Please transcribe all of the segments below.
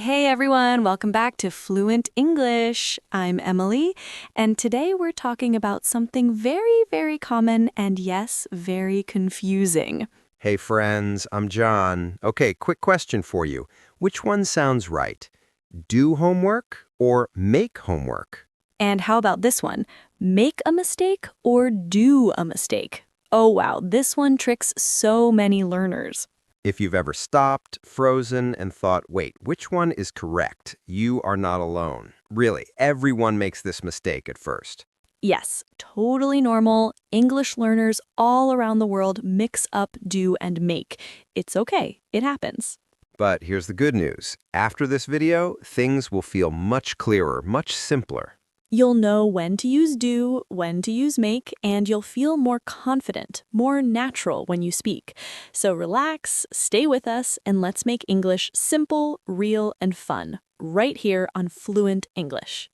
Hey everyone, welcome back to Fluent English. I'm Emily, and today we're talking about something very, very common and yes, very confusing. Hey friends, I'm John. Okay, quick question for you. Which one sounds right? Do homework or make homework? And how about this one? Make a mistake or do a mistake? Oh wow, this one tricks so many learners. If you've ever stopped, frozen, and thought, wait, which one is correct? You are not alone. Really, everyone makes this mistake at first. Yes, totally normal. English learners all around the world mix up do and make. It's okay, it happens. But here's the good news. After this video, things will feel much clearer, much simpler. You'll know when to use do, when to use make, and you'll feel more confident, more natural when you speak. So relax, stay with us, and let's make English simple, real, and fun, right here on Fluent English.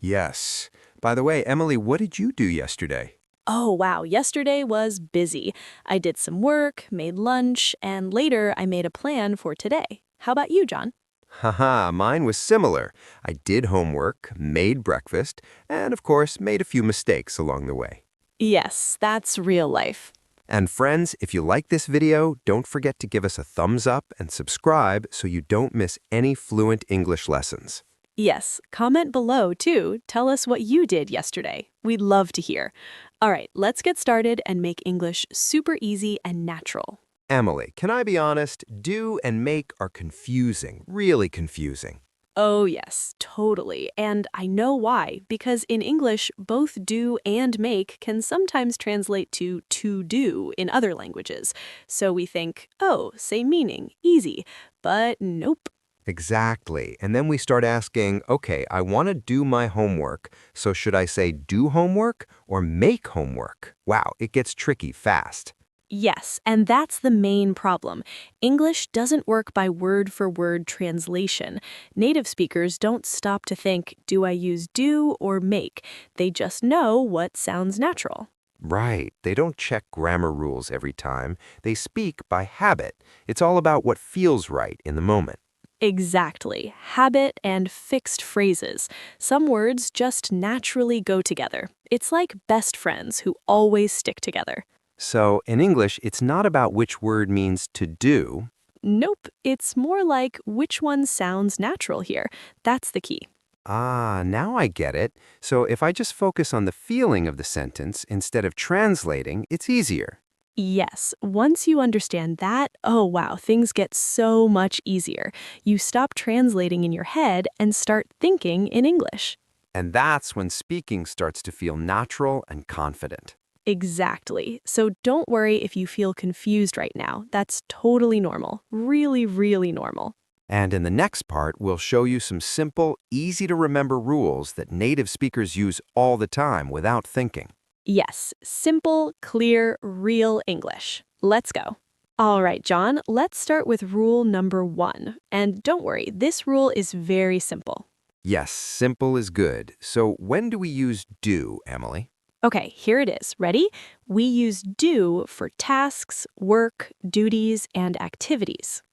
Yes. By the way, Emily, what did you do yesterday? Oh, wow, yesterday was busy. I did some work, made lunch, and later I made a plan for today. How about you, John? Haha, mine was similar. I did homework, made breakfast, and of course, made a few mistakes along the way. Yes, that's real life. And friends, if you like this video, don't forget to give us a thumbs up and subscribe so you don't miss any fluent English lessons. Yes, comment below too. Tell us what you did yesterday. We'd love to hear. All right, let's get started and make English super easy and natural. Emily, can I be honest? Do and make are confusing, really confusing. Oh, yes, totally. And I know why, because in English, both do and make can sometimes translate to do in other languages. So we think, oh, same meaning, easy. But nope. Exactly. And then we start asking, okay, I want to do my homework, so should I say do homework or make homework? Wow, it gets tricky fast. Yes, and that's the main problem. English doesn't work by word-for-word translation. Native speakers don't stop to think, do I use do or make? They just know what sounds natural. Right. They don't check grammar rules every time. They speak by habit. It's all about what feels right in the moment. Exactly. Habit and fixed phrases. Some words just naturally go together. It's like best friends who always stick together. So in English, it's not about which word means to do. Nope, it's more like which one sounds natural here. That's the key. Ah, now I get it. So if I just focus on the feeling of the sentence instead of translating, it's easier. Yes, once you understand that, oh wow, things get so much easier. You stop translating in your head and start thinking in English. And that's when speaking starts to feel natural and confident. Exactly. So don't worry if you feel confused right now. That's totally normal. Really, really normal. And in the next part, we'll show you some simple, easy-to-remember rules that native speakers use all the time without thinking. Yes, simple, clear, real English. Let's go. All right, John, let's start with rule number 1. And don't worry, this rule is very simple. Yes, simple is good. So when do we use do, Emily? Okay, here it is. Ready? We use do for tasks, work, duties, and activities.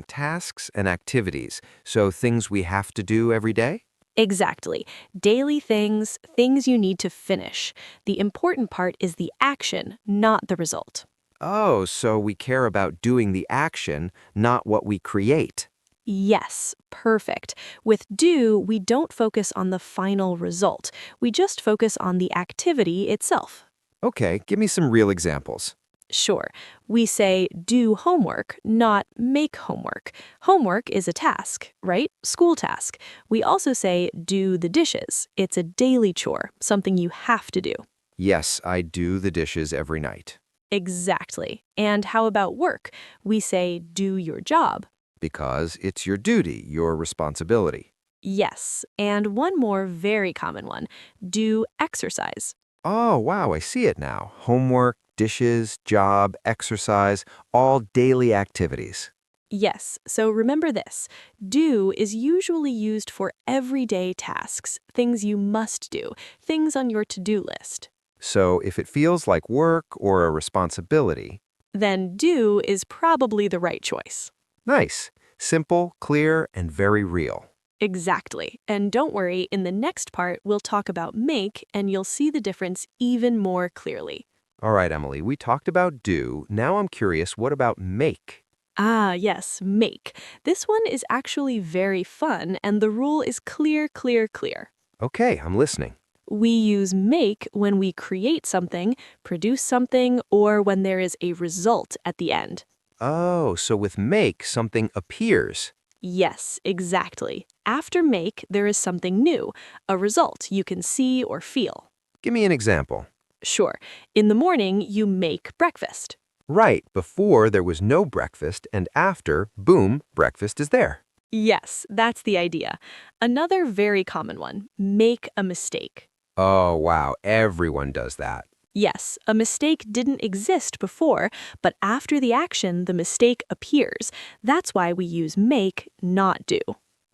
Tasks and activities. So things we have to do every day? Exactly. Daily things, things you need to finish. The important part is the action, not the result. Oh, so we care about doing the action, not what we create. Yes, perfect. With do, we don't focus on the final result. We just focus on the activity itself. Okay, give me some real examples. Sure, we say do homework, not make homework. Homework is a task, right? School task. We also say do the dishes. It's a daily chore, something you have to do. Yes, I do the dishes every night. Exactly. And how about work? We say do your job. Because it's your duty, your responsibility. Yes. And one more very common one, do exercise. Oh, wow, I see it now. Homework, dishes, job, exercise, all daily activities. Yes, so remember this. Do is usually used for everyday tasks, things you must do, things on your to-do list. So if it feels like work or a responsibility, Then do is probably the right choice. nice, simple, clear, and very real. Exactly. And don't worry, in the next part, we'll talk about make, and you'll see the difference even more clearly. All right, Emily, we talked about do. Now I'm curious, what about make? Ah, yes, make. This one is actually very fun, and the rule is clear, clear, clear. Okay, I'm listening. We use make when we create something, produce something, or when there is a result at the end. Oh, so with make, something appears. Yes, exactly. After make, there is something new, a result you can see or feel. Give me an example. Sure, in the morning, you make breakfast. Right, before there was no breakfast, and after, boom, breakfast is there. Yes, that's the idea. Another very common one, make a mistake. Oh, wow, everyone does that. Yes, a mistake didn't exist before, but after the action, the mistake appears. That's why we use make, not do.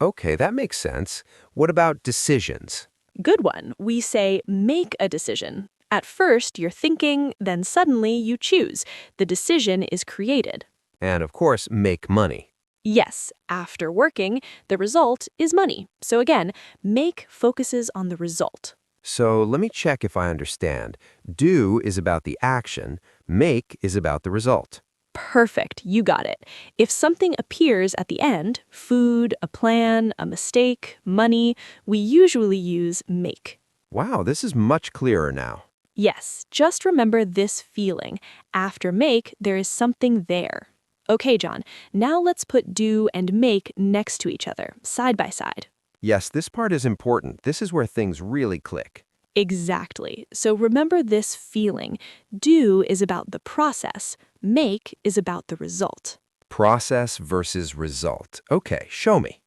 Okay, that makes sense. What about decisions? Good one. We say make a decision. At first, you're thinking, then suddenly you choose. The decision is created. And of course, make money. Yes, after working, the result is money. So again, make focuses on the result. So let me check if I understand. Do is about the action, make is about the result. Perfect, you got it. If something appears at the end, food, a plan, a mistake, money, we usually use make. Wow, this is much clearer now. Yes, just remember this feeling. After make, there is something there. Okay, John, now let's put do and make next to each other, side by side. Yes, this part is important. This is where things really click. Exactly. So remember this feeling. Do is about the process. Make is about the result. Process versus result. Okay, show me.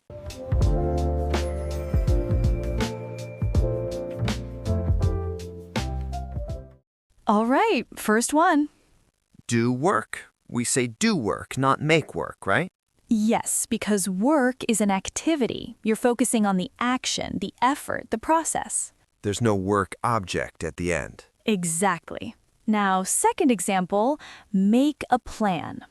All right, first one. Do work. We say do work, not make work, right? Yes, because work is an activity. You're focusing on the action, the effort, the process. There's no work object at the end. Exactly. Now, second example, make a plan.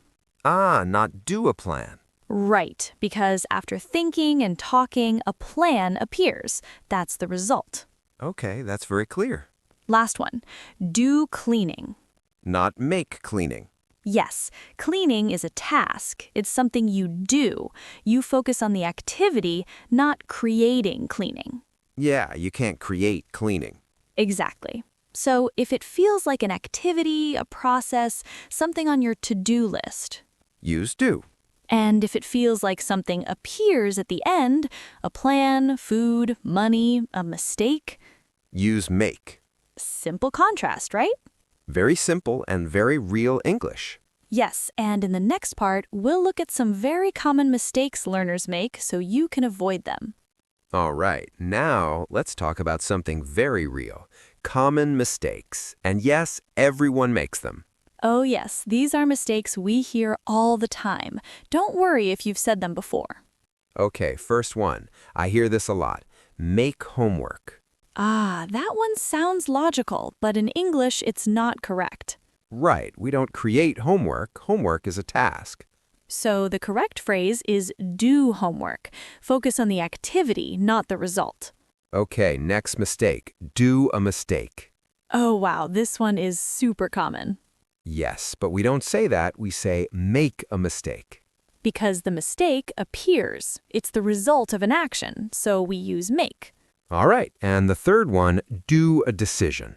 Ah, not do a plan. Right, because after thinking and talking, a plan appears. That's the result. Okay, that's very clear. Last one, do cleaning. Not make cleaning. Yes, cleaning is a task. It's something you do. You focus on the activity, not creating cleaning. Yeah, you can't create cleaning. Exactly. So if it feels like an activity, a process, something on your to-do list, Use do. and if it feels like something appears at the end, a plan, food, money, a mistake, Use make. simple contrast, right? Very simple and very real English. Yes, and in the next part, we'll look at some very common mistakes learners make so you can avoid them. All right, now let's talk about something very real. Common mistakes. And yes, everyone makes them. Oh yes, these are mistakes we hear all the time. Don't worry if you've said them before. Okay, first one. I hear this a lot. Make homework. Ah, that one sounds logical, but in English it's not correct. Right, we don't create homework. Homework is a task. So the correct phrase is do homework. Focus on the activity, not the result. Okay, next mistake. Do a mistake. Oh wow, this one is super common. Yes, but we don't say that. We say make a mistake. Because the mistake appears. It's the result of an action, so we use make. All right, and the third one, do a decision.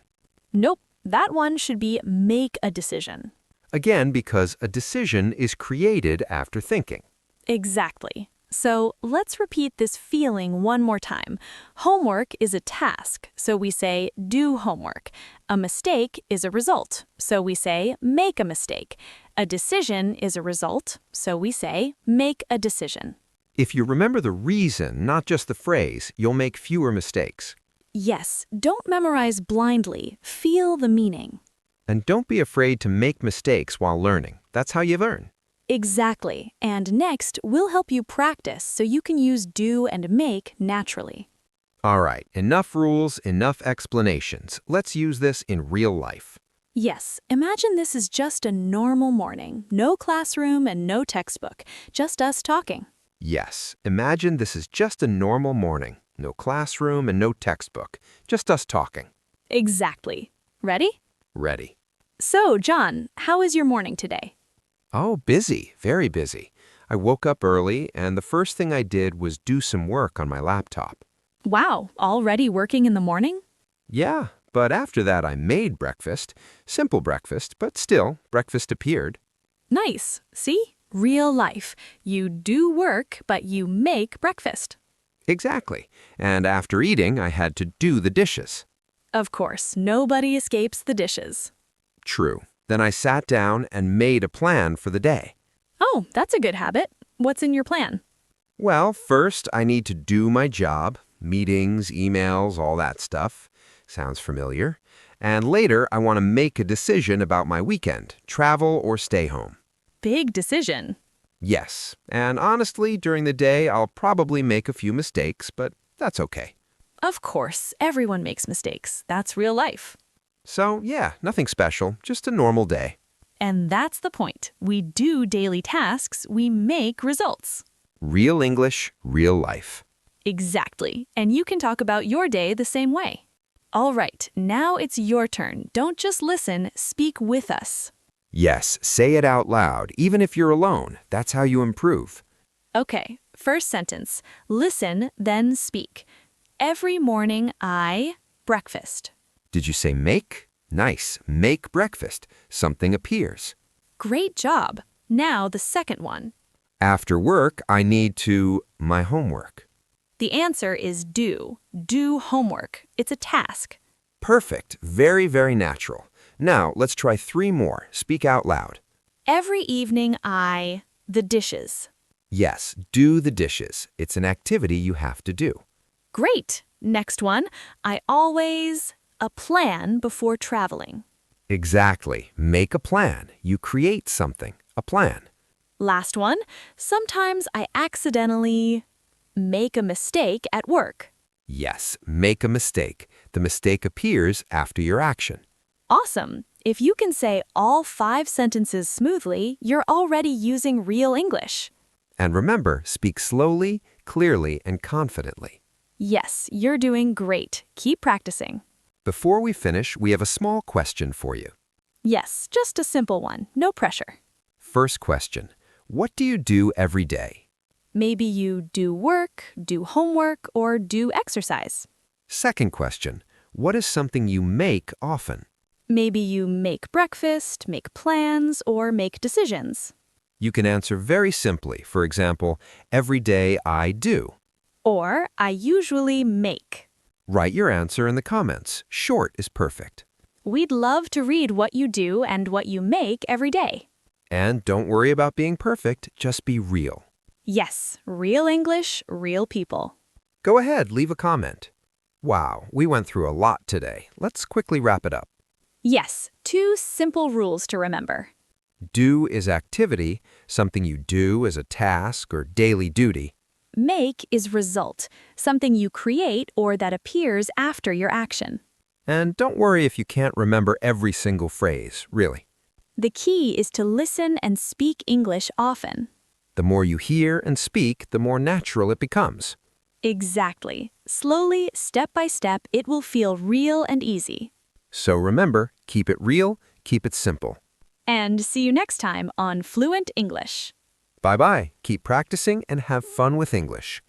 Nope, that one should be make a decision. Again, because a decision is created after thinking. Exactly. So let's repeat this feeling one more time. Homework is a task, so we say do homework. A mistake is a result, so we say make a mistake. A decision is a result, so we say make a decision. If you remember the reason, not just the phrase, you'll make fewer mistakes. Yes, don't memorize blindly. Feel the meaning. And don't be afraid to make mistakes while learning. That's how you learn. Exactly. And next, we'll help you practice so you can use do and make naturally. All right, enough rules, enough explanations. Let's use this in real life. Yes, imagine this is just a normal morning. No classroom and no textbook. Just us talking. Yes, imagine this is just a normal morning. No classroom and no textbook. Just us talking. Exactly. Ready? Ready. So, John, how is your morning today? Oh, busy, very busy. I woke up early, and the first thing I did was do some work on my laptop. Wow, already working in the morning? Yeah, but after that I made breakfast. Simple breakfast, but still, breakfast appeared. Nice. See? Real life. You do work, but you make breakfast. Exactly. And after eating, I had to do the dishes. Of course, nobody escapes the dishes. True. Then I sat down and made a plan for the day. Oh, that's a good habit. What's in your plan? Well, first I need to do my job, meetings, emails, all that stuff. Sounds familiar. And later I want to make a decision about my weekend, travel or stay home. Big decision. Yes, and honestly, during the day I'll probably make a few mistakes, but that's okay. Of course, everyone makes mistakes. That's real life. So, yeah, nothing special, just a normal day. And that's the point. We do daily tasks, we make results. Real English, real life. Exactly. And you can talk about your day the same way. All right, now it's your turn. Don't just listen, speak with us. Yes, say it out loud, even if you're alone. That's how you improve. Okay, first sentence. Listen, then speak. Every morning I breakfast. Did you say make? Nice. Make breakfast. Something appears. Great job. Now the second one. After work, I need to my homework. The answer is do. Do homework. It's a task. Perfect. Very, very natural. Now, let's try 3 more. Speak out loud. Every evening the dishes. Yes, do the dishes. It's an activity you have to do. Great. Next one. I always a plan before traveling. Exactly. Make a plan. You create something. A plan. Last one. Sometimes I accidentally make a mistake at work. Yes, make a mistake. The mistake appears after your action. Awesome. If you can say all 5 sentences smoothly, you're already using real English. And remember, speak slowly, clearly, and confidently. Yes, you're doing great. Keep practicing. Before we finish, we have a small question for you. Yes, just a simple one. No pressure. First question, what do you do every day? Maybe you do work, do homework, or do exercise. Second question, what is something you make often? Maybe you make breakfast, make plans, or make decisions. You can answer very simply. For example, every day I do. Or I usually make. Write your answer in the comments. Short is perfect. We'd love to read what you do and what you make every day. And don't worry about being perfect, just be real. Yes, real English, real people. Go ahead, leave a comment. Wow, we went through a lot today. Let's quickly wrap it up. Yes, 2 simple rules to remember. Do is activity, something you do as a task or daily duty. Make is result, something you create or that appears after your action. And don't worry if you can't remember every single phrase, really. The key is to listen and speak English often. The more you hear and speak, the more natural it becomes. Exactly. Slowly, step by step, it will feel real and easy. So remember, keep it real, keep it simple. And see you next time on Fluent English. Bye-bye. Keep practicing and have fun with English.